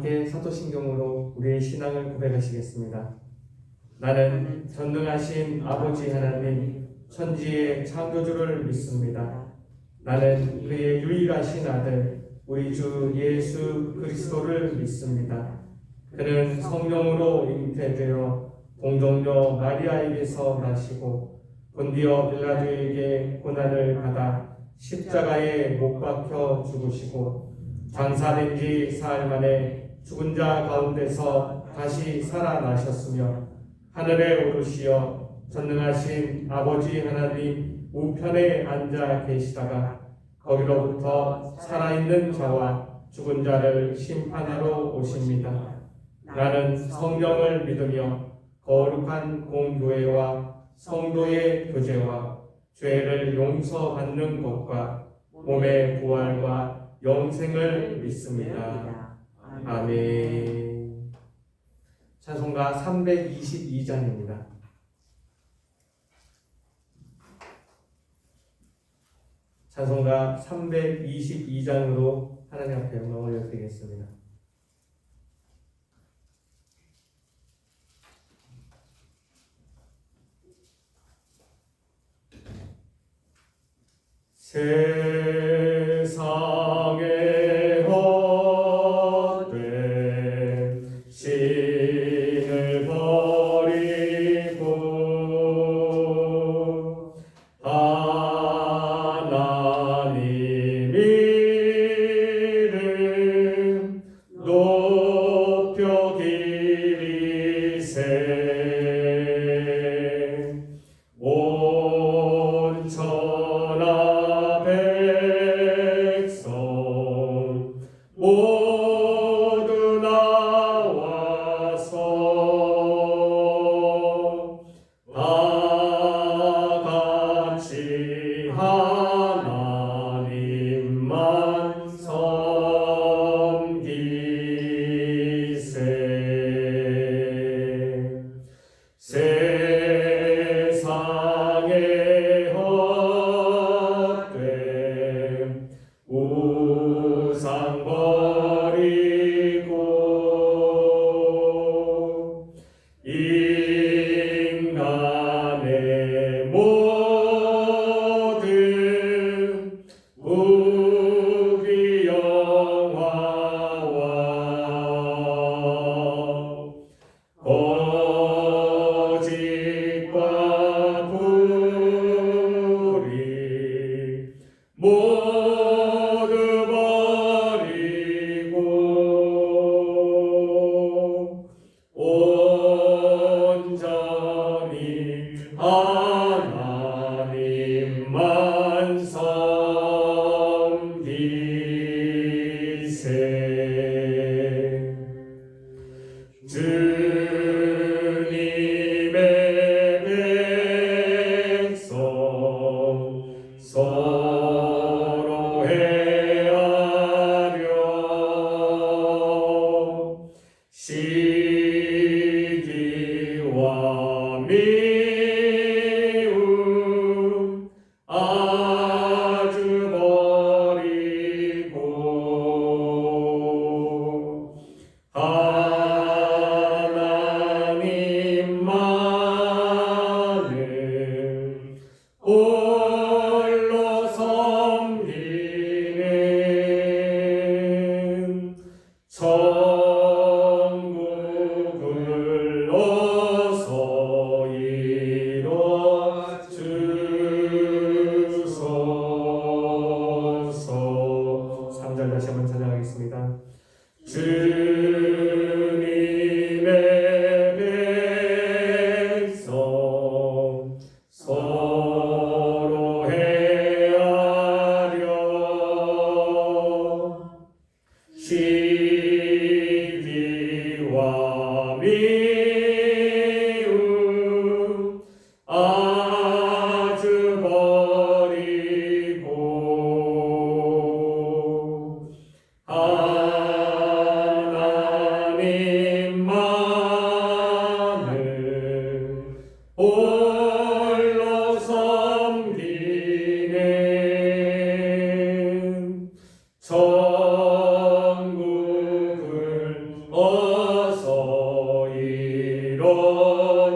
함께 사도신경으로 우리의 신앙을 고백하시겠습니다. 나는 전능하신 아버지 하나님 천지의 창조주를 믿습니다. 나는 그의 유일하신 아들 우리 주 예수 그리스도를 믿습니다. 그는 성령으로 잉태되어 동정녀 마리아에게서 나시고 본디오 빌라도에게 고난을 받아 십자가에 못 박혀 죽으시고 장사된 지 사흘 만에 죽은 자 가운데서 다시 살아나셨으며 하늘에 오르시어 전능하신 아버지 하나님 우편에 앉아 계시다가 거기로부터 살아있는 자와 죽은 자를 심판하러 오십니다. 나는 성령을 믿으며 거룩한 공교회와 성도의 교제와 죄를 용서받는 것과 몸의 부활과 영생을 믿습니다. 아멘. 찬송가 322장입니다. 찬송가 322장으로 하나님 앞에 영광을 올려드리겠습니다. 세상의 헛된 신을 버리고 하나님 이름 높여 기리세 온 천하 백성 모두 나와서 다 같이 하나님만 섬기세. 세상의 헛된 우상 버리고 인간의 모든 무기영화와 거짓과 불의 모두 버리고 온전히 하나님만 섬기세. 주님의 백성 서로 헤아려 시기와 미움 아주 버리고 하나님만을 홀로 섬기는 천국을 어서 이뤄 주소서. 3절 다시 한번 찬양하겠습니다. 주님의 백성 서로 헤아려 시기와 미움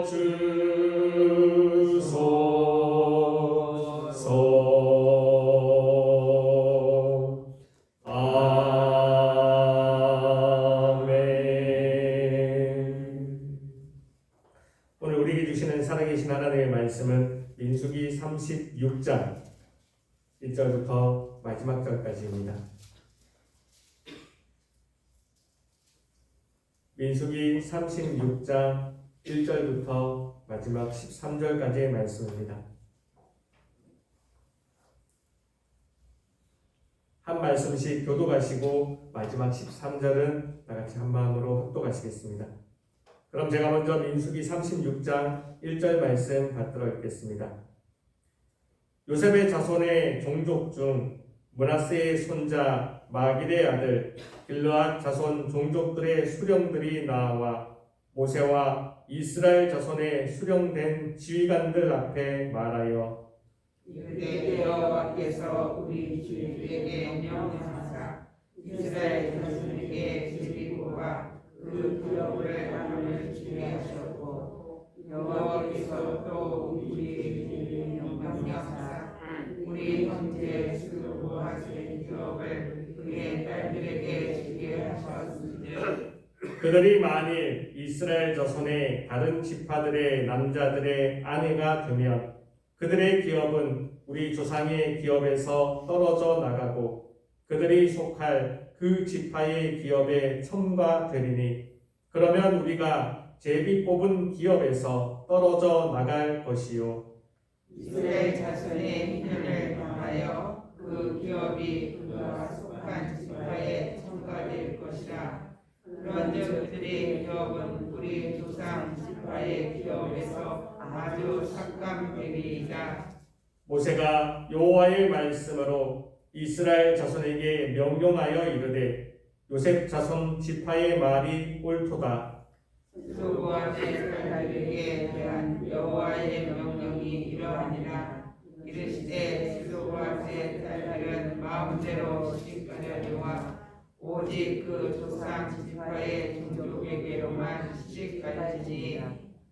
주소서. 아멘. 오늘 우리에게 주시는 살아계신 하나님의 말씀은 민수기 36장 1절부터 마지막 절까지입니다. 민수기 36장 1절부터 마지막 13절까지의 말씀입니다. 한 말씀씩 교독하시고 마지막 13절은 다같이 한 마음으로 합독하시겠습니다. 그럼 제가 먼저 민수기 36장 1절 말씀 받들어 읽겠습니다. 요셉의 자손의 종족 중 므낫세의 손자 마길의 아들 길르앗 자손 종족들의 수령들이 나와 모세와 이스라엘 자손의 수령된 지휘관들 앞에 말하여 이르되 여호와께서 우리 주에게 명령하사 이스라엘 자손에게 제비고와 그 기업을 나눔을 주게 하셨고 여호와께서 또 우리에게 명령하사 우리 형제 슬로보핫의 기업을 그의 딸들에게 주게 하셨으되 그들이 만일 이스라엘 자손의 다른 지파들의 남자들의 아내가 되면 그들의 기업은 우리 조상의 기업에서 떨어져 나가고 그들이 속할 그 지파의 기업에 첨가되리니 그러면 우리가 제비 뽑은 기업에서 떨어져 나갈 것이요 이스라엘 자손의 희년을 당하여 그 기업이 그가 속한 지파에 첨가될 것이라. 그런즉 그들의 기업은 우리 조상 지파의 기업에서 아주 삭감되리이다. 모세가 여호와의 말씀으로 이스라엘 자손에게 명령하여 이르되 요셉 자손 지파의 말이 옳도다. 슬로보핫의 딸들에게 대한 여호와의 명령이 이러하니라. 이르시되 슬로보핫의 딸들은 마음대로 시집가려니와 오직 그 조상 지파의 종족에게로만 시집갈지니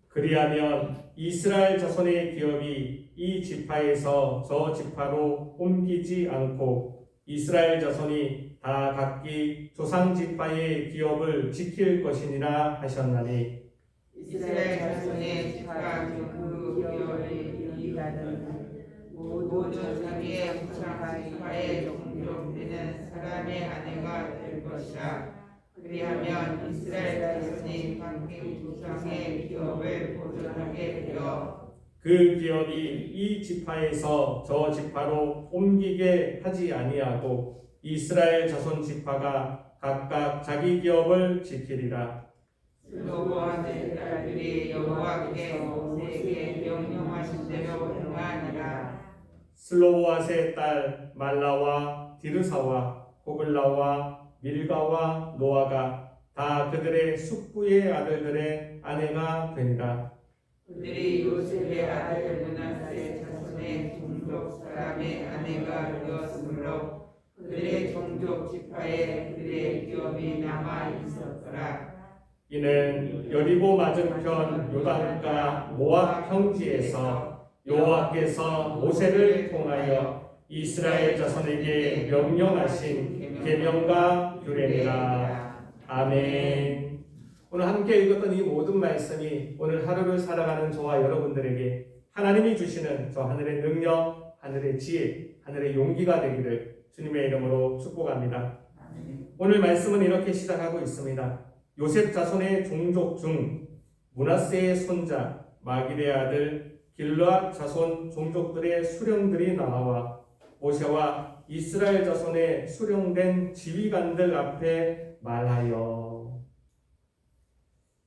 그리하면 이스라엘 자손의 기업이 이 지파에서 저 지파로 옮기지 않고 이스라엘 자손이 다 각기 조상 지파의 기업을 지킬 것이니라 하셨나니 이스라엘 자손의 지파 그 기업을 이기하는 모든 자기의 조상 지파의 종족되는 사람의 아내가 될 것이라. 그리하면 이스라엘 자손이 각기 조상의 기업을 보존하게 되어 그 기업이 이 지파에서 저 지파로 옮기게 하지 아니하고 이스라엘 자손 지파가 각각 자기 기업을 지키리라. 슬로보핫의 딸들이 여호와께서 모세에게 명령하신 대로 행하니라. 슬로보핫의 딸 말라와 디르사와 호글라와 밀가와 노아가 다 그들의 숙부의 아들들의 아내가 되니라. 그들이 요셉의 아들 므낫세 자손의 종족 사람의 아내가 되었으므로 그들의 종족 지파에 그들의 기업이 남아 있었더라. 이는 여리고 맞은편 요단가 모압 평지에서 여호와께서 모세를 통하여 이스라엘 자손에게 명령하신 계명과 규례니라. 아멘. 오늘 함께 읽었던 이 모든 말씀이 오늘 하루를 살아가는 저와 여러분들에게 하나님이 주시는 저 하늘의 능력, 하늘의 지혜, 하늘의 용기가 되기를 주님의 이름으로 축복합니다. 오늘 말씀은 이렇게 시작하고 있습니다. 요셉 자손의 종족 중 므낫세의 손자 마길의 아들 길르앗 자손 종족들의 수령들이 나와 모세와 이스라엘 자손의 수령된 지휘관들 앞에 말하여.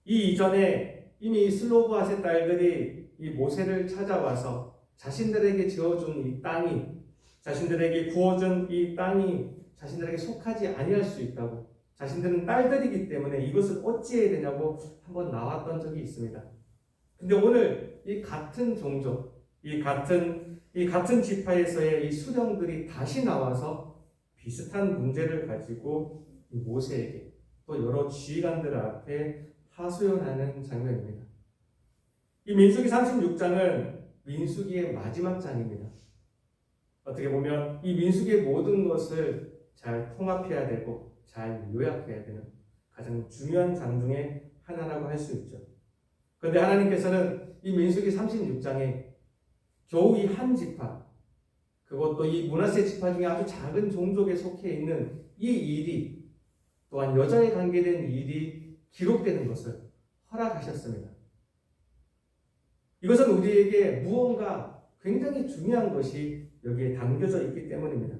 이 이전에 이미 슬로보핫의 딸들이 이 모세를 찾아와서 자신들에게 지어준 이 땅이, 자신들에게 구워준 이 땅이 자신들에게 속하지 아니할 수 있다고, 자신들은 딸들이기 때문에 이것을 어찌해야 되냐고 한번 나왔던 적이 있습니다. 근데 오늘 이 같은 종족, 이 같은 지파에서의 이 수령들이 다시 나와서 비슷한 문제를 가지고 모세에게 또 여러 지휘관들 앞에 하소연하는 장면입니다. 이 민수기 36장은 민수기의 마지막 장입니다. 어떻게 보면 이 민수기의 모든 것을 잘 통합해야 되고 잘 요약해야 되는 가장 중요한 장 중에 하나라고 할 수 있죠. 그런데 하나님께서는 이 민수기 36장에 겨우 이 한 지파, 그것도 이 므낫세 지파 중에 아주 작은 종족에 속해 있는 이 일이, 또한 여자에 관계된 일이 기록되는 것을 허락하셨습니다. 이것은 우리에게 무언가 굉장히 중요한 것이 여기에 담겨져 있기 때문입니다.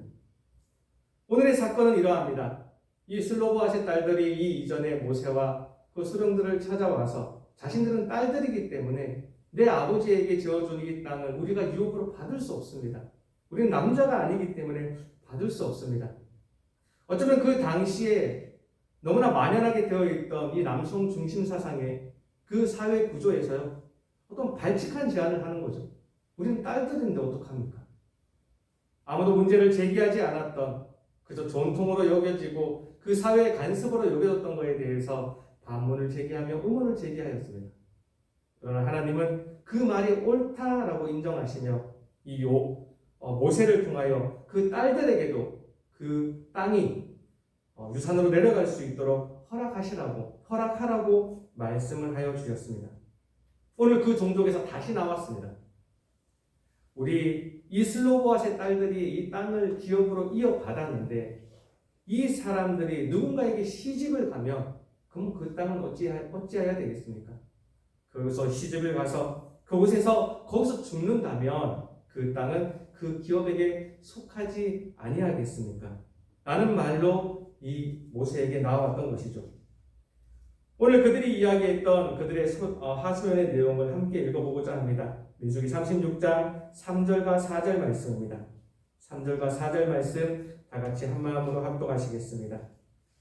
오늘의 사건은 이러합니다. 이 슬로보아세 딸들이 이 이전에 모세와 그 수령들을 찾아와서 자신들은 딸들이기 때문에 내 아버지에게 지어준 이 땅을 우리가 유업으로 받을 수 없습니다. 우리는 남자가 아니기 때문에 받을 수 없습니다. 어쩌면 그 당시에 너무나 만연하게 되어 있던 이 남성 중심 사상의 그 사회 구조에서요, 어떤 발칙한 제안을 하는 거죠. 우리는 딸들인데 어떡합니까? 아무도 문제를 제기하지 않았던, 그저 전통으로 여겨지고 그 사회의 간섭으로 여겨졌던 것에 대해서 반문을 제기하며 의문을 제기하였습니다. 그러나 하나님은 그 말이 옳다라고 인정하시며 이 모세를 통하여 그 딸들에게도 그 땅이 유산으로 내려갈 수 있도록 허락하라고 말씀을 하여 주셨습니다. 오늘 그 종족에서 다시 나왔습니다. 우리 이 슬로보아세 딸들이 이 땅을 기업으로 이어받았는데 이 사람들이 누군가에게 시집을 가면 그럼 그 땅은 어찌해야 되겠습니까? 거기서 시집을 가서 거기서 죽는다면 그 땅은 그 기업에게 속하지 아니하겠습니까? 라는 말로 이 모세에게 나왔던 것이죠. 오늘 그들이 이야기했던 그들의 하소연의 내용을 함께 읽어보고자 합니다. 민수기 36장 3절과 4절 말씀입니다. 3절과 4절 말씀 다 같이 한 마음으로 합독하시겠습니다.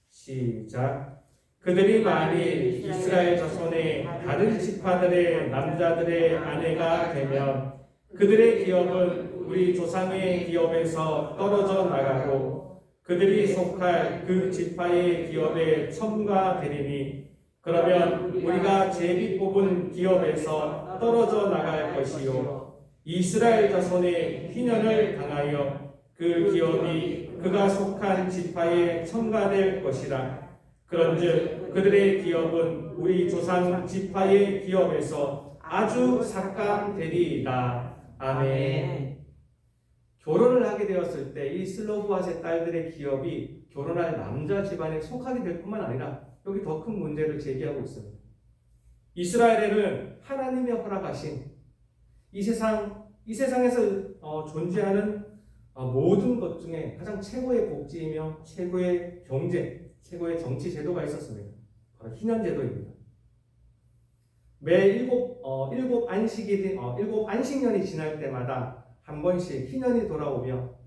시작. 그들이 만일 이스라엘 자손의 다른 지파들의 남자들의 아내가 되면 그들의 기업은 우리 조상의 기업에서 떨어져 나가고 그들이 속할 그 지파의 기업에 첨가되리니 그러면 우리가 제비 뽑은 기업에서 떨어져 나갈 것이요 이스라엘 자손의 희년을 당하여 그 기업이 그가 속한 지파에 첨가될 것이라. 그런즉 그들의 기업은 우리 조상 지파의 기업에서 아주 삭감되리이다. 아멘. 결혼을 하게 되었을 때 이 슬로보아세 딸들의 기업이 결혼할 남자 집안에 속하게 될 뿐만 아니라 여기 더 큰 문제를 제기하고 있습니다. 이스라엘에는 하나님의 허락하신 이 세상에서 존재하는 모든 것 중에 가장 최고의 복지이며 최고의 경제, 최고의 정치 제도가 있었습니다. 바로 희년제도입니다. 매 일곱 안식년이 지날 때마다 한 번씩 희년이 돌아오며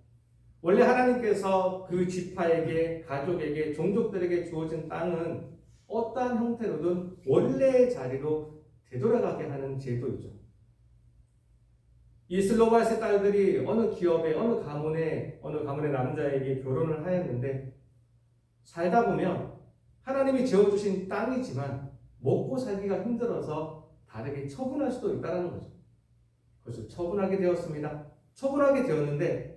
원래 하나님께서 그 지파에게, 가족에게, 종족들에게 주어진 땅은 어떠한 형태로든 원래의 자리로 되돌아가게 하는 제도이죠. 이 슬로바세 딸들이 어느 기업에, 어느 가문의 남자에게 결혼을 하였는데 살다 보면 하나님이 지어주신 땅이지만 먹고 살기가 힘들어서 다르게 처분할 수도 있다는 거죠. 그래서 처분하게 되었습니다. 처분하게 되었는데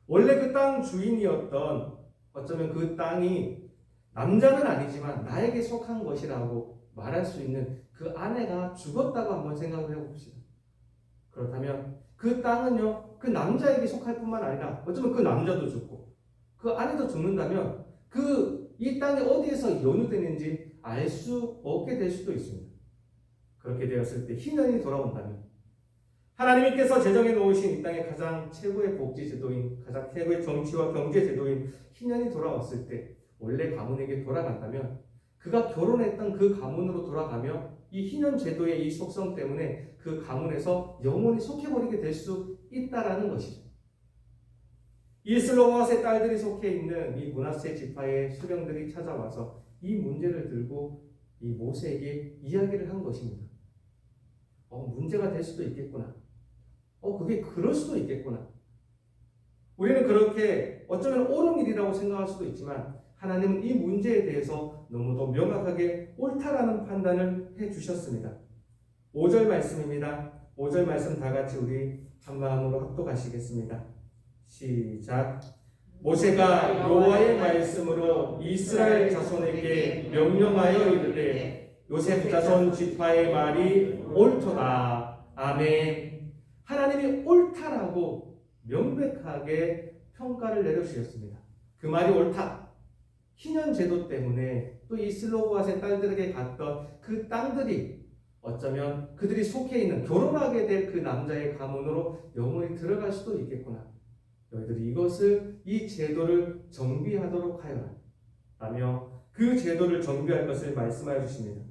원래 그 땅 주인이었던, 어쩌면 그 땅이 남자는 아니지만 나에게 속한 것이라고 말할 수 있는 그 아내가 죽었다고 한번 생각을 해봅시다. 그렇다면 그 땅은요, 그 남자에게 속할 뿐만 아니라 어쩌면 그 남자도 죽고 그 아내도 죽는다면 이 땅이 어디에서 연유되는지 알 수 없게 될 수도 있습니다. 그렇게 되었을 때 희년이 돌아온다면 하나님께서 제정해 놓으신 이 땅의 가장 최고의 복지 제도인, 가장 최고의 정치와 경제 제도인 희년이 돌아왔을 때 원래 가문에게 돌아간다면 그가 결혼했던 그 가문으로 돌아가며 이 희년 제도의 이 속성 때문에 그 가문에서 영원히 속해버리게 될 수 있다라는 것이죠. 이 슬로바세 딸들이 속해 있는 이 므낫세 지파의 수령들이 찾아와서 이 문제를 들고 이 모세에게 이야기를 한 것입니다. 문제가 될 수도 있겠구나. 그게 그럴 수도 있겠구나. 우리는 그렇게 어쩌면 옳은 일이라고 생각할 수도 있지만 하나님은 이 문제에 대해서 너무도 명확하게 옳다라는 판단을 해주셨습니다. 5절 말씀입니다. 5절 말씀 다 같이 우리 한 마음으로 합독하시겠습니다. 시작. 모세가 여호와의 말씀으로 이스라엘 자손에게 명령하여 이르되 요셉 자손 지파의 말이 옳도다. 아멘. 하나님이 옳다라고 명백하게 평가를 내려주셨습니다. 그 말이 옳다. 희년 제도 때문에 또 이 슬로보앗의 딸들에게 갔던 그 땅들이 어쩌면 그들이 속해 있는 결혼하게 될 그 남자의 가문으로 영원히 들어갈 수도 있겠구나. 너희들이 이 제도를 정비하도록 하여라 라며 그 제도를 정비할 것을 말씀하여 주십니다.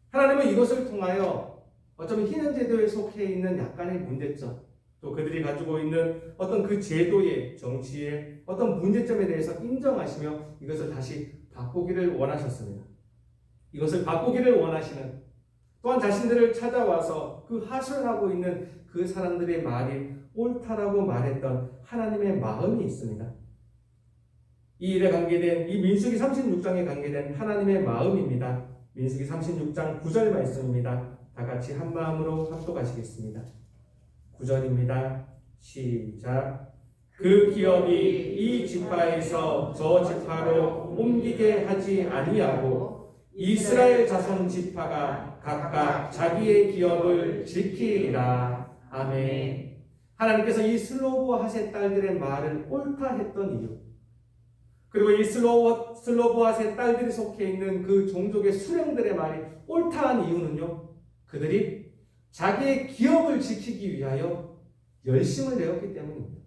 하나님은 이것을 통하여 어쩌면 희년 제도에 속해 있는 약간의 문제점, 또 그들이 가지고 있는 어떤 그 제도의 정치의 어떤 문제점에 대해서 인정하시며 이것을 다시 바꾸기를 원하셨습니다. 이것을 바꾸기를 원하시는, 또한 자신들을 찾아와서 그 하소연하고 있는 그 사람들의 말이 옳다라고 말했던 하나님의 마음이 있습니다. 이 일에 관계된, 이 민수기 36장에 관계된 하나님의 마음입니다. 민수기 36장 9절 말씀입니다. 다 같이 한 마음으로 합독하시겠습니다. 9절입니다. 시작. 그 기업이 이 지파에서 저 지파로 옮기게 하지 아니하고 이스라엘 자손 지파가 각각 자기의 기업을 지키리라. 아멘. 하나님께서 이 슬로보앗의 딸들의 말을 옳다 했던 이유, 그리고 이 슬로보앗의 딸들이 속해 있는 그 종족의 수령들의 말이 옳다한 이유는요, 그들이 자기의 기업을 지키기 위하여 열심을 내었기 때문입니다.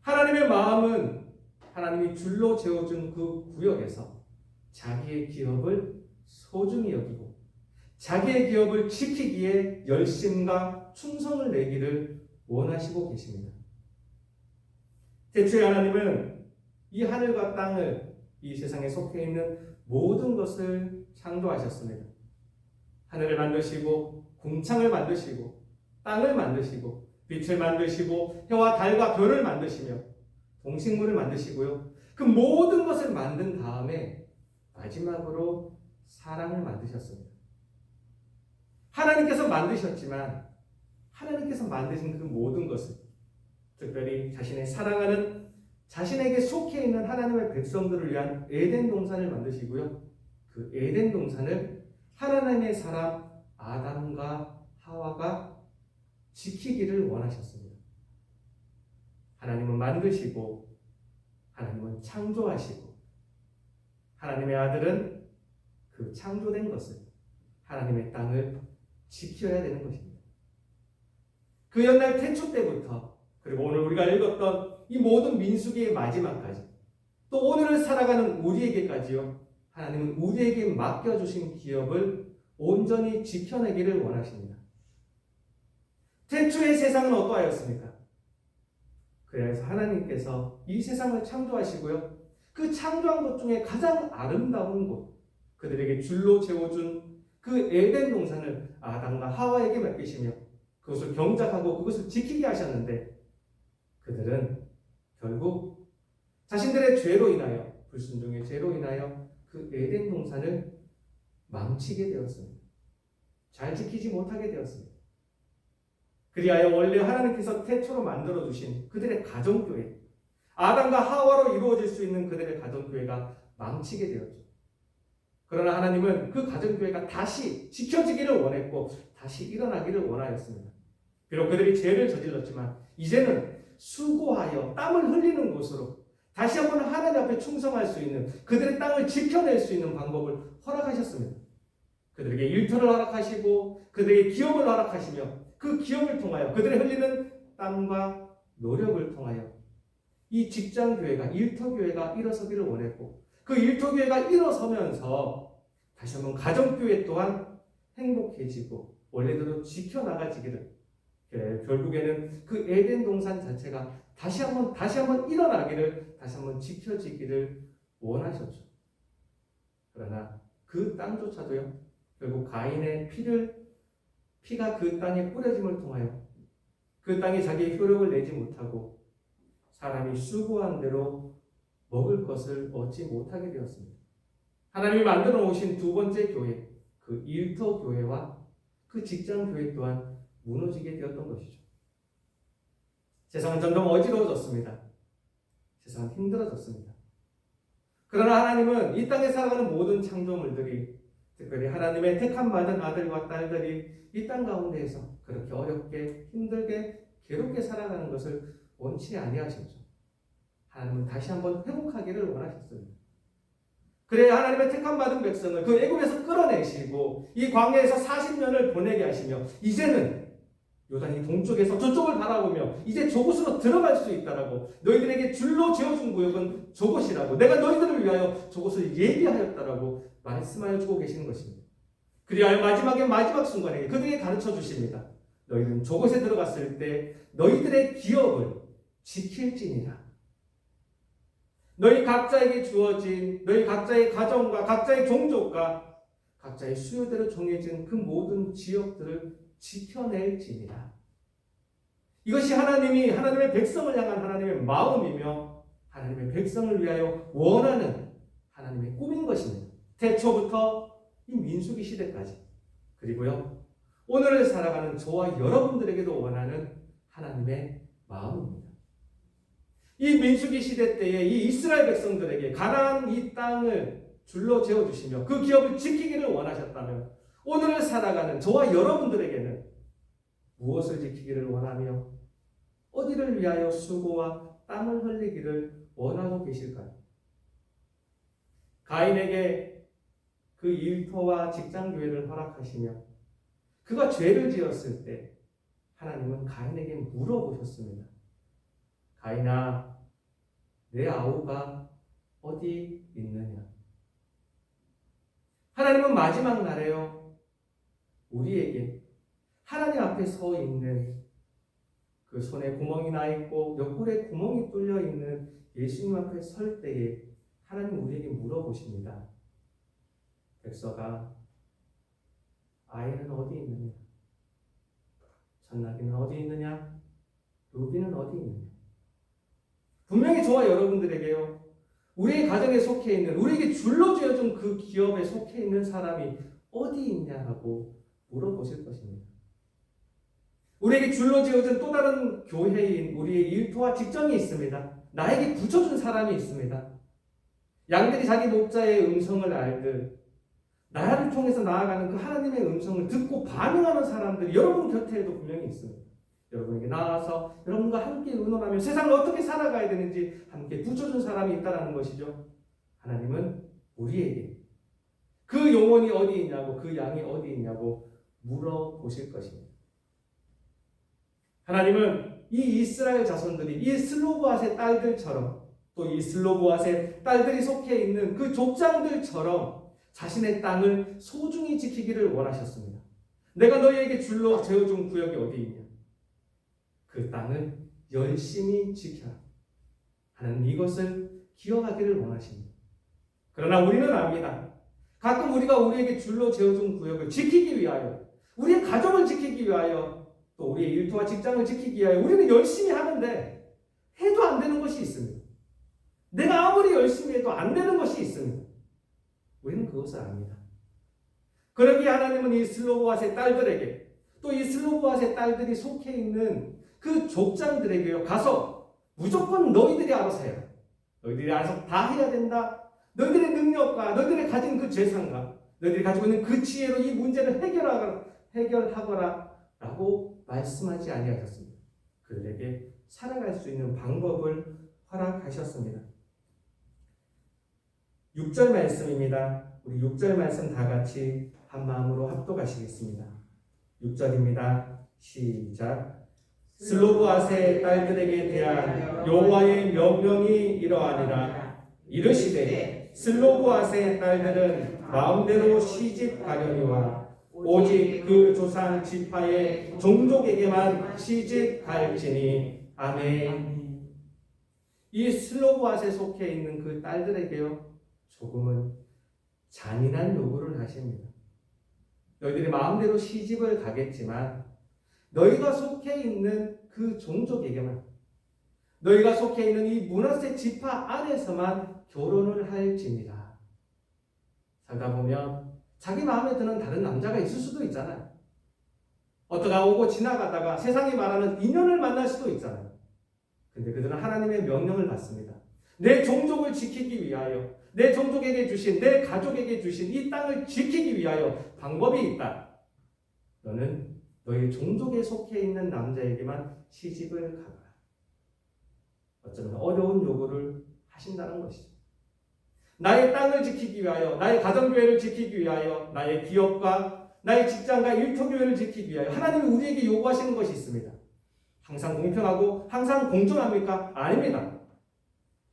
하나님의 마음은 하나님이 줄로 재워준 그 구역에서 자기의 기업을 소중히 여기고 자기의 기업을 지키기에 열심과 충성을 내기를 원하시고 계십니다. 태초에 하나님은 이 하늘과 땅을, 이 세상에 속해 있는 모든 것을 창조하셨습니다. 하늘을 만드시고 궁창을 만드시고 땅을 만드시고 빛을 만드시고 해와 달과 별을 만드시며 동식물을 만드시고요. 그 모든 것을 만든 다음에 마지막으로 사람을 만드셨습니다. 하나님께서 만드셨지만 하나님께서 만드신 그 모든 것을, 특별히 자신의 사랑하는, 자신에게 속해 있는 하나님의 백성들을 위한 에덴 동산을 만드시고요. 그 에덴 동산을 하나님의 사람 아담과 하와가 지키기를 원하셨습니다. 하나님은 만드시고 하나님은 창조하시고 하나님의 아들은 그 창조된 것을, 하나님의 땅을 지켜야 되는 것입니다. 그 옛날 태초 때부터, 그리고 오늘 우리가 읽었던 이 모든 민수기의 마지막까지, 또 오늘을 살아가는 우리에게까지요, 하나님은 우리에게 맡겨주신 기업을 온전히 지켜내기를 원하십니다. 태초의 세상은 어떠하였습니까? 그래서 하나님께서 이 세상을 창조하시고요, 그 창조한 것 중에 가장 아름다운 곳, 그들에게 줄로 재워준 그 에덴 동산을 아담과 하와에게 맡기시며 그것을 경작하고 그것을 지키게 하셨는데, 그들은 결국 자신들의 죄로 인하여, 불순종의 죄로 인하여 그 에덴 동산을 망치게 되었습니다. 잘 지키지 못하게 되었습니다. 그리하여 원래 하나님께서 태초로 만들어주신 그들의 가정교회, 아담과 하와로 이루어질 수 있는 그들의 가정교회가 망치게 되었죠. 그러나 하나님은 그 가정교회가 다시 지켜지기를 원했고 다시 일어나기를 원하였습니다. 비록 그들이 죄를 저질렀지만 이제는 수고하여 땀을 흘리는 곳으로 다시 한번 하나님 앞에 충성할 수 있는, 그들의 땅을 지켜낼 수 있는 방법을 허락하셨습니다. 그들에게 일터를 허락하시고 그들에게 기업을 허락하시며 그 기업을 통하여 그들의 흘리는 땀과 노력을 통하여 이 직장교회가, 일터교회가 일어서기를 원했고, 그 일터교회가 일어서면서 다시 한번 가정교회 또한 행복해지고 원래대로 지켜나가지기를, 결국에는 그 에덴 동산 자체가 다시 한번 일어나기를, 다시 한번 지켜지기를 원하셨죠. 그러나 그 땅조차도요, 결국 가인의 피가 그 땅에 뿌려짐을 통하여 그 땅에 자기의 효력을 내지 못하고 사람이 수고한 대로 먹을 것을 얻지 못하게 되었습니다. 하나님이 만들어 오신 두 번째 교회, 그 그 일터 교회와 그 직장 교회 또한 무너지게 되었던 것이죠. 세상은 점점 어지러워졌습니다. 세상은 힘들어졌습니다. 그러나 하나님은 이 땅에 살아가는 모든 창조물들이, 특별히 하나님의 택함 받은 아들과 딸들이 이 땅 가운데에서 그렇게 어렵게 힘들게 괴롭게 살아가는 것을 원치 아니하셨죠. 하나님은 다시 한번 회복하기를 원하셨습니다. 그래 하나님의 택함 받은 백성을 그 애굽에서 끌어내시고 이 광야에서 40년을 보내게 하시며 이제는 요단이 동쪽에서 저쪽을 바라보며 이제 저곳으로 들어갈 수 있다라고, 너희들에게 줄로 지어준 구역은 저곳이라고, 내가 너희들을 위하여 저곳을 예비하였다라고 말씀하여 주고 계시는 것입니다. 그리하여 마지막 순간에 그들에게 가르쳐 주십니다. 너희는 저곳에 들어갔을 때 너희들의 기업을 지킬지니라. 너희 각자에게 주어진 너희 각자의 가정과 각자의 종족과 각자의 수요대로 정해진 그 모든 지역들을 지켜낼지니라. 이것이 하나님의 백성을 향한 하나님의 마음이며 하나님의 백성을 위하여 원하는 하나님의 꿈인 것입니다. 태초부터 이 민수기 시대까지, 그리고요 오늘을 살아가는 저와 여러분들에게도 원하는 하나님의 마음입니다. 이 민수기 시대 때에 이 이스라엘 백성들에게 가나안 이 땅을 줄로 재어주시며 그 기업을 지키기를 원하셨다면 오늘을 살아가는 저와 여러분들에게는 무엇을 지키기를 원하며 어디를 위하여 수고와 땀을 흘리기를 원하고 계실까요? 가인에게 그 일터와 직장교회를 허락하시며 그가 죄를 지었을 때 하나님은 가인에게 물어보셨습니다. 가인아, 내 아우가 어디 있느냐? 하나님은 마지막 날에요 우리에게 하나님 앞에 서 있는 그 손에 구멍이 나 있고 옆구리에 구멍이 뚫려 있는 예수님 앞에 설 때에 하나님 우리에게 물어보십니다. 백서가 아이는 어디 있느냐? 전나기는 어디 있느냐? 루비는 어디 있느냐? 분명히 저와 여러분들에게요 우리의 가정에 속해 있는, 우리에게 줄로 지어준 그 기업에 속해 있는 사람이 어디 있냐고 물어보실 것입니다. 우리에게 줄로 지어준 또 다른 교회인 우리의 일터와 직장이 있습니다. 나에게 붙여준 사람이 있습니다. 양들이 자기 목자의 음성을 알듯 나를 통해서 나아가는 그 하나님의 음성을 듣고 반응하는 사람들이 여러분 곁에도 분명히 있습니다. 여러분에게 나와서 여러분과 함께 의논하며 세상을 어떻게 살아가야 되는지 함께 붙여준 사람이 있다는 것이죠. 하나님은 우리에게 그 영혼이 어디 있냐고, 그 양이 어디 있냐고 물어보실 것입니다. 하나님은 이 이스라엘 자손들이 이 슬로보앗의 딸들처럼 또 이 슬로보앗의 딸들이 속해 있는 그 족장들처럼 자신의 땅을 소중히 지키기를 원하셨습니다. 내가 너희에게 줄로 재어준 구역이 어디 있냐? 그 땅을 열심히 지켜라. 하나님 이것을 기억하기를 원하십니다. 그러나 우리는 압니다. 가끔 우리가 우리에게 줄로 재어준 구역을 지키기 위하여, 우리의 가정을 지키기 위하여, 또 우리의 일터와 직장을 지키기 위하여 우리는 열심히 하는데 해도 안 되는 것이 있습니다. 내가 아무리 열심히 해도 안 되는 것이 있습니다. 우리는 그것을 압니다. 그러기에 하나님은 이 슬로보앗의 딸들에게, 또 이 슬로보앗의 딸들이 속해 있는 그 족장들에게요 가서 무조건 너희들이 알아서 해라. 너희들이 알아서 다 해야 된다. 너희들의 능력과 너희들이 가진 그 재산과 너희들이 가지고 있는 그 지혜로 이 문제를 해결하거라 라고 말씀하지 아니하셨습니다. 그들에게 살아갈 수 있는 방법을 허락하셨습니다. 6절 말씀입니다. 우리 6절 말씀 다 같이 한 마음으로 합독하시겠습니다. 6절입니다. 시작. 슬로보앗의 딸들에게 대한 여호와의 명령이 이러하니라. 이르시되 슬로보앗의 딸들은 마음대로 시집 가려니와 오직 그 조상 지파의 종족에게만 시집 갈지니. 아멘. 이 슬로보앗에 속해 있는 그 딸들에게요 조금은 잔인한 요구를 하십니다. 너희들이 마음대로 시집을 가겠지만 너희가 속해 있는 그 종족에게만, 너희가 속해 있는 이 므낫세 지파 안에서만 결혼을 할지니라. 살다 보면 자기 마음에 드는 다른 남자가 있을 수도 있잖아요. 어떠가 오고 지나가다가 세상이 말하는 인연을 만날 수도 있잖아요. 근데 그들은 하나님의 명령을 받습니다. 내 종족을 지키기 위하여, 내 종족에게 주신, 내 가족에게 주신 이 땅을 지키기 위하여 방법이 있다. 너는 너희 종족에 속해 있는 남자에게만 시집을 가라. 어쩌면 어려운 요구를 하신다는 것이죠. 나의 땅을 지키기 위하여, 나의 가정교회를 지키기 위하여, 나의 기업과 나의 직장과 일터교회를 지키기 위하여 하나님이 우리에게 요구하시는 것이 있습니다. 항상 공평하고 항상 공정합니까? 아닙니다.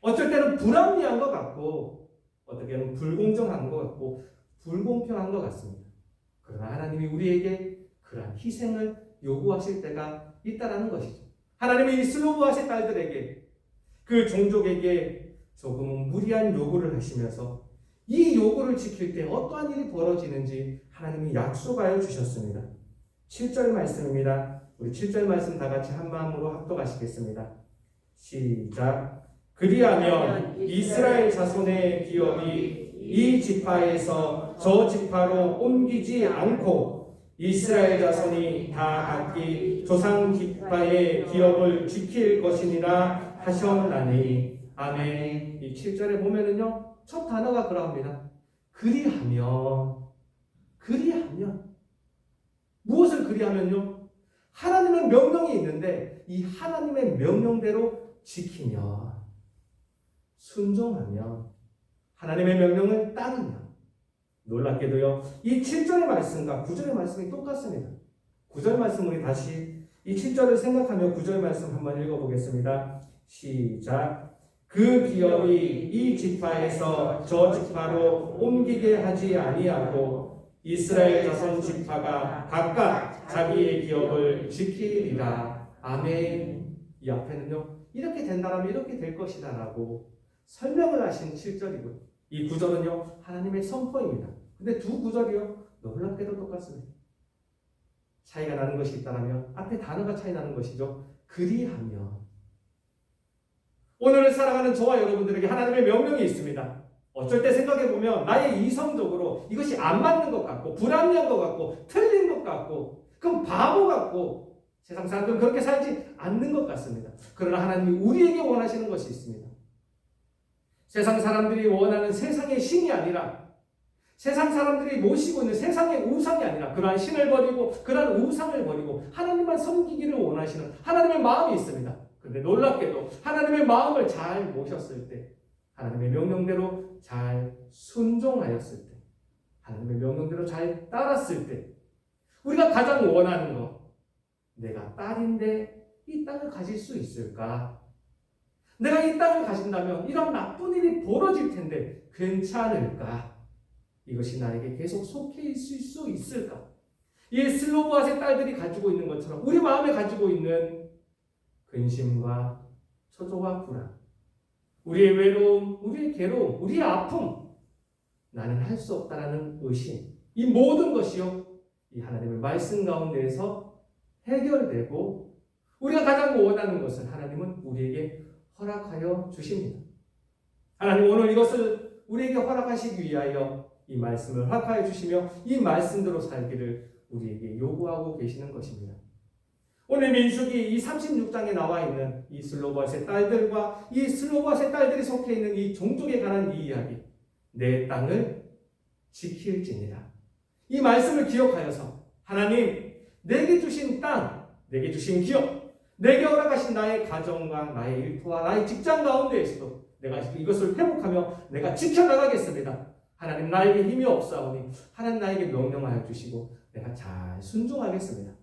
어쩔 때는 불합리한 것 같고 어떨 때는 불공정한 것 같고 불공평한 것 같습니다. 그러나 하나님이 우리에게 그러한 희생을 요구하실 때가 있다는 것이죠. 하나님이 이 슬로보아스의 딸들에게 그 종족에게 조금은 무리한 요구를 하시면서 이 요구를 지킬 때 어떠한 일이 벌어지는지 하나님이 약속하여 주셨습니다. 7절 말씀입니다. 우리 7절 말씀 다 같이 한 마음으로 합독하시겠습니다. 시작. 그리하면 이스라엘 자손의 기업이 이 지파에서 저 지파로 옮기지 않고 이스라엘 자손이 다 각기 조상 지파의 기업을 지킬 것이니라 하셨나니. 아멘. 이 7절에 보면은요, 첫 단어가 그러합니다. 그리하면. 무엇을 그리하면요? 하나님의 명령이 있는데 이 하나님의 명령대로 지키면, 순종하면, 하나님의 명령을 따르면. 놀랍게도요, 이 7절의 말씀과 9절의 말씀이 똑같습니다. 9절 말씀 우리 다시 이 7절을 생각하며 9절 말씀 한번 읽어보겠습니다. 시작. 그 기업이 이 지파에서 저 지파로 옮기게 하지 아니하고 이스라엘 자손 지파가 각각 자기의 기업을 지키리라. 아멘. 이 앞에는요, 이렇게 된다라면 이렇게 될 것이다 라고 설명을 하신 7절이고요. 이 9절은요, 하나님의 선포입니다. 근데 두 구절이요, 놀랍게도 똑같습니다. 차이가 나는 것이 있다면 앞에 단어가 차이 나는 것이죠. 그리하면. 오늘을 살아가는 저와 여러분들에게 하나님의 명령이 있습니다. 어쩔 때 생각해보면 나의 이성적으로 이것이 안 맞는 것 같고 불합리한 것 같고 틀린 것 같고 그럼 바보 같고 세상 사람들은 그렇게 살지 않는 것 같습니다. 그러나 하나님이 우리에게 원하시는 것이 있습니다. 세상 사람들이 원하는 세상의 신이 아니라 세상 사람들이 모시고 있는 세상의 우상이 아니라 그러한 신을 버리고 그러한 우상을 버리고 하나님만 섬기기를 원하시는 하나님의 마음이 있습니다. 그런데 놀랍게도 하나님의 마음을 잘 모셨을 때, 하나님의 명령대로 잘 순종하였을 때, 하나님의 명령대로 잘 따랐을 때, 우리가 가장 원하는 것, 내가 딸인데 이 땅을 가질 수 있을까? 내가 이 땅을 가진다면 이런 나쁜 일이 벌어질 텐데 괜찮을까? 이것이 나에게 계속 속해 있을 수 있을까? 이 슬로보아스의 딸들이 가지고 있는 것처럼 우리 마음에 가지고 있는 근심과 초조와 불안, 우리의 외로움, 우리의 괴로움, 우리의 아픔, 나는 할 수 없다라는 의심, 이 모든 것이요, 이 하나님의 말씀 가운데에서 해결되고 우리가 가장 원하는 것을 하나님은 우리에게 허락하여 주십니다. 하나님 오늘 이것을 우리에게 허락하시기 위하여 이 말씀을 허락하여 주시며 이 말씀대로 살기를 우리에게 요구하고 계시는 것입니다. 오늘 민수기 이 36장에 나와 있는 이 슬로보아스의 딸들과 이 슬로보아스의 딸들이 속해 있는 이 종족에 관한 이 이야기, 내 땅을 지킬지니라. 이 말씀을 기억하여서 하나님, 내게 주신 땅, 내게 주신 기업, 내게 허락하신 나의 가정과 나의 일터와 나의 직장 가운데에서도 내가 이것을 회복하며 내가 지켜나가겠습니다. 하나님, 나에게 힘이 없사오니 하나님 나에게 명령하여 주시고 내가 잘 순종하겠습니다.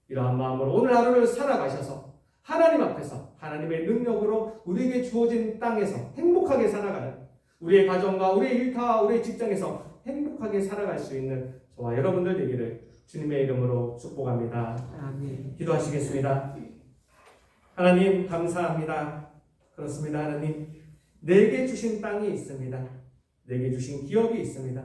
이러한 마음으로 오늘 하루를 살아가셔서 하나님 앞에서 하나님의 능력으로 우리에게 주어진 땅에서 행복하게 살아가는, 우리의 가정과 우리의 일터와 우리의 직장에서 행복하게 살아갈 수 있는 저와 여러분들 되기를 주님의 이름으로 축복합니다. 아멘. 기도하시겠습니다. 하나님 감사합니다. 그렇습니다. 하나님, 내게 주신 땅이 있습니다. 내게 주신 기업이 있습니다.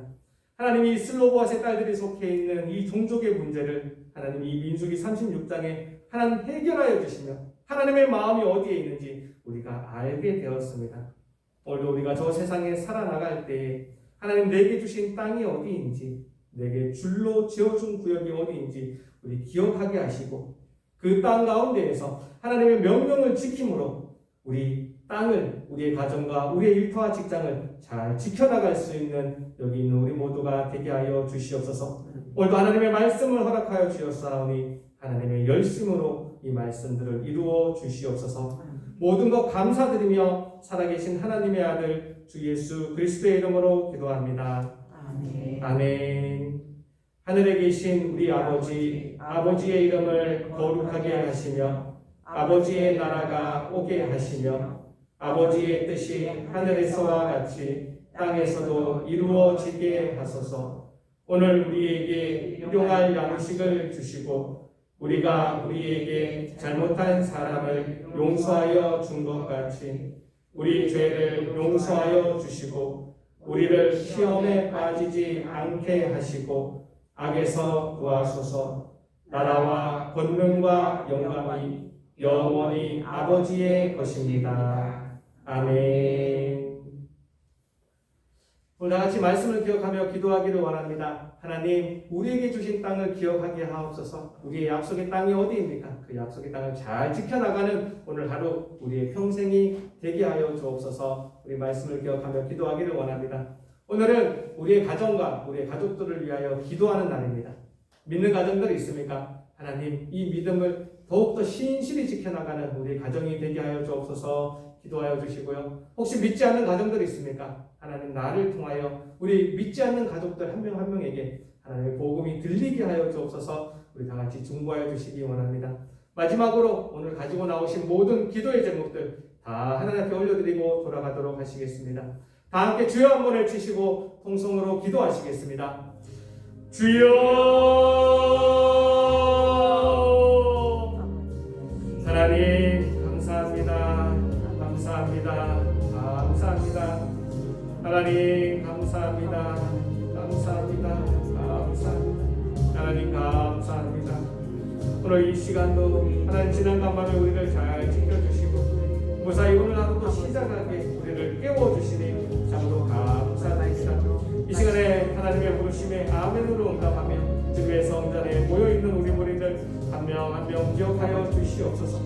하나님이 슬로보아스의 딸들이 속해 있는 이 종족의 문제를 하나님 이 민수기 36장에 하나님 해결하여 주시며 하나님의 마음이 어디에 있는지 우리가 알게 되었습니다. 오늘도 우리가 저 세상에 살아나갈 때에 하나님 내게 주신 땅이 어디인지, 내게 줄로 지어준 구역이 어디인지 우리 기억하게 하시고, 그 땅 가운데에서 하나님의 명령을 지킴으로 우리 땅을, 우리의 가정과 우리의 일터와 직장을 잘 지켜나갈 수 있는 여기 있는 우리 모두가 되게 하여 주시옵소서. 오늘도 하나님의 말씀을 허락하여 주셨사오니 하나님의 열심으로 이 말씀들을 이루어 주시옵소서. 모든 것 감사드리며 살아계신 하나님의 아들 주 예수 그리스도의 이름으로 기도합니다. 아멘. 아멘. 하늘에 계신 우리 아버지, 아버지의 이름을 거룩하게 하시며 아버지의 나라가 오게 하시며 아버지의 뜻이 하늘에서와 같이 땅에서도 이루어지게 하소서. 오늘 우리에게 일용할 양식을 주시고 우리가 우리에게 잘못한 사람을 용서하여 준 것 같이 우리 죄를 용서하여 주시고 우리를 시험에 빠지지 않게 하시고 악에서 구하소서. 나라와 권능과 영광이 영원히 아버지의 것입니다. 아멘. 오늘 다 같이 말씀을 기억하며 기도하기를 원합니다. 하나님, 우리에게 주신 땅을 기억하게 하옵소서. 우리의 약속의 땅이 어디입니까? 그 약속의 땅을 잘 지켜나가는 오늘 하루 우리의 평생이 되게 하여 주옵소서. 우리 말씀을 기억하며 기도하기를 원합니다. 오늘은 우리의 가정과 우리의 가족들을 위하여 기도하는 날입니다. 믿는 가정들이 있습니까? 하나님, 이 믿음을 더욱더 신실히 지켜나가는 우리의 가정이 되게 하여 주옵소서. 기도하여 주시고요. 혹시 믿지 않는 가정들이 있습니까? 하나님, 나를 통하여 우리 믿지 않는 가족들 한 명 한 명에게 하나님의 복음이 들리게 하여 주옵소서. 우리 다 같이 중보하여 주시기 원합니다. 마지막으로 오늘 가지고 나오신 모든 기도의 제목들 다 하나님 앞에 올려드리고 돌아가도록 하시겠습니다. 다 함께 주여 한번 외치시고 통성으로 기도하시겠습니다. 주여! 하나님 감사합니다. 감사합니다. 감사합니다. 하나님 감사합니다. 감사합니다. 감사합니다. 하나님 감사합니다. 오늘 이 시간도 하나님 지난 간밤에 우리를 잘 지켜주시고 무사히 오늘 하루도 시작하게 우리를 깨워주시니 참으로 감사드립니다. 이 시간에 하나님의 부르심에 아멘으로 응답하며 주의 성전에 모여있는 우리 무리들 한 명 한 명 기억하여 주시옵소서.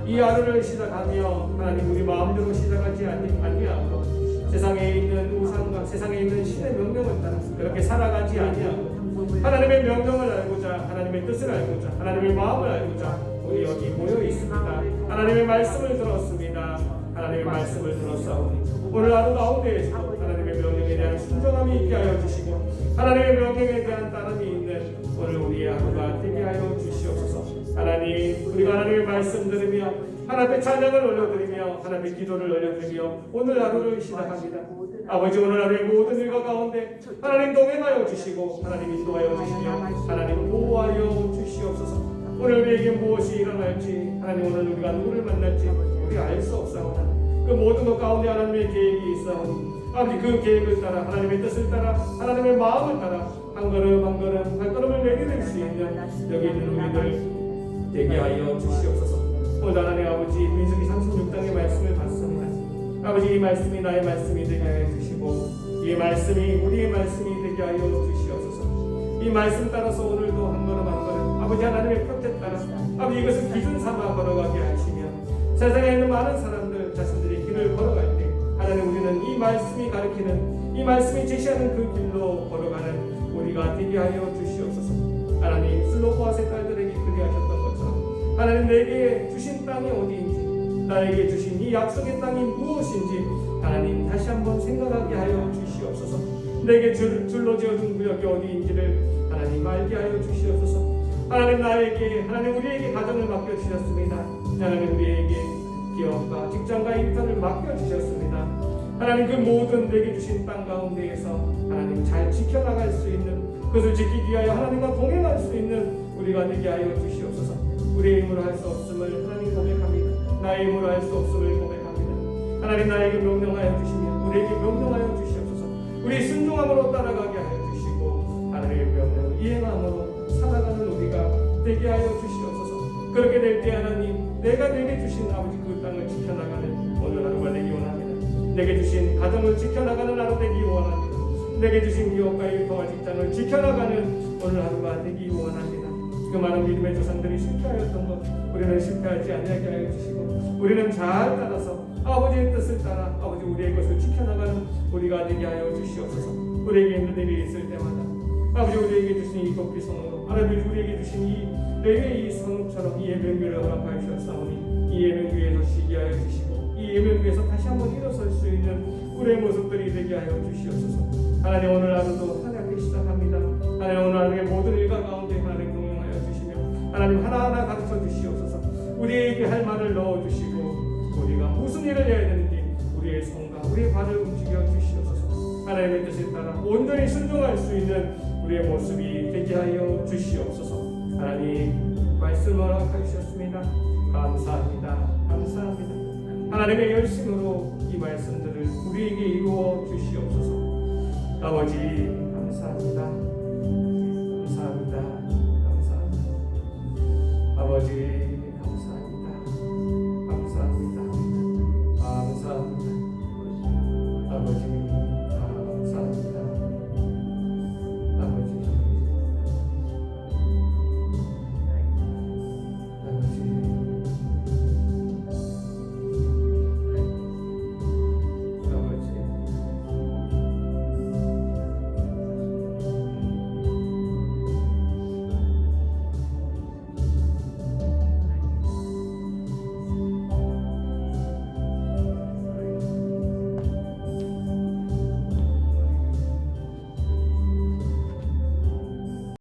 이 하루를 시작하며 하나님 우리 마음대로 시작하지 아니하고 세상에 있는 우상과 세상에 있는 신의 명령을 따라 그렇게 살아가지 아니하고 하나님의 명령을 알고자 하나님의 뜻을 알고자 하나님의 마음을 알고자 우리 여기 모여 있습니다. 하나님의 말씀을 들었습니다. 하나님의 말씀을 들었사오니 오늘 하루 가운데에서 하나님의 명령에 대한 순종함이 있게 하여 주시고 하나님의 명령에 대한 따름이 있는 오늘 우리의 하루가 되게 하여 주시옵소서. 하나님, 우리가 하나님의 말씀 들으며 하나님의 찬양을 올려드리며 하나님의 기도를 올려드리며 오늘 하루를 시작합니다. 아버지, 오늘 하루의 모든 일과 가운데 하나님 동행하여 주시고 하나님 인도하여 주시며 하나님 보호하여 주시옵소서. 오늘 우리에게 무엇이 일어날지 하나님 오늘 우리가 누구를 만날지 우리 알 수 없사오나 그 모든 것 가운데 하나님의 계획이 있사오니 아버지 그 계획을 따라 하나님의 뜻을 따라 하나님의 마음을 따라 한 걸음 한 걸음 발걸음을 내디딜 수 있는 여기 있는 우리들 되게 하여 주시옵소서. 오늘 하나님 아버지 민수기 36장의 말씀을 봤습니다. 아버지 이 말씀이 나의 말씀이 되게 하여 주시고 이 말씀이 우리의 말씀이 되게 하여 주시옵소서. 이 말씀 따라서 오늘도 한 걸음 한 걸음 아버지 하나님의 표태 따라 아버지 이것을 기준 삼아 걸어가게 하시며 세상에 있는 많은 사람들 자신들이 길을 걸어갈 때 하나님 우리는 이 말씀이 가르치는 이 말씀이 제시하는 그 길로 걸어가는 우리가 되게 하여 주시옵소서. 하나님 슬로보아의 딸들에게 그리하셨던 것처럼 하나님 내게 주신 땅이 어디인지 나에게 주신 이 약속의 땅이 무엇인지 하나님 다시 한번 생각하게 하여 주시옵소서. 내게 줄로 지어준 구역이 어디인지를 하나님 알게 하여 주시옵소서. 하나님 나에게 하나님 우리에게 가정을 맡겨주셨습니다. 하나님 우리에게 기업과 직장과 일터를 맡겨주셨습니다. 하나님 그 모든 내게 주신 땅 가운데에서 하나님 잘 지켜나갈 수 있는 그것을 지키기 위하여 하나님과 동행할 수 있는 우리가 되게 하여 주시옵소서. 우리의 힘으로 할 수 없음을 하나님 고백합니다. 나의 힘으로 할 수 없음을 고백합니다. 하나님 나에게 명령하여 주시며 우리에게 명령하여 주시옵소서. 우리 순종함으로 따라가게 하여 주시고 하나님의 명령을 이행함으로 살아가는 우리가 되게 하여 주시옵소서. 그렇게 될 때 하나님 내가 내게 주신 아버지 그 땅을 지켜나가는 오늘 하루가 되기 원합니다. 내게 주신 가정을 지켜나가는 하루 되기 원합니다. 내게 주신 기업과 일터와 직장을 지켜나가는 오늘 하루가 되기 원합니다. 그 많은 믿음의 조상들이 실패하였던 것 우리는 실패하지 않게 하여 주시고 우리는 잘 따라서 아버지의 뜻을 따라 아버지 우리의 것을 지켜나가는 우리가 되게 하여 주시옵소서. 우리에게 힘든 일이 있을 때마다 아버지 우리에게 주신 이 돕기 성으로 하나님 우리에게 주신 이 레위의 이 성처럼 이 예명교를 허락하여 주셨사오니 이 예명교에서 쉬게 하여 주시고 이 예명교에서 다시 한번 일어설 수 있는 우리의 모습들이 되게 하여 주시옵소서. 하나님 오늘 하루도 하나님 앞에 시작합니다. 하나님 오늘 하루의 모든 일과 가운데 하나님 동행하여 주시며 하나님 하나하나 가르쳐 주시옵소서. 우리에게 할 말을 넣어주시고 우리가 무슨 일을 해야 되는지 우리의 손과 우리의 발을 움직여 주시옵소서. 하나님의 뜻에 따라 온전히 순종할 수 있는 우리의 모습이 되게 하여 주시옵소서. 하나님 말씀을 허락해 주셨습니다. 감사합니다. 감사합니다. 하나님의 열심으로 이 말씀들을 우리에게 이루어 주시옵소서. 아버지 감사합니다. 감사합니다. 감사합니다. 아버지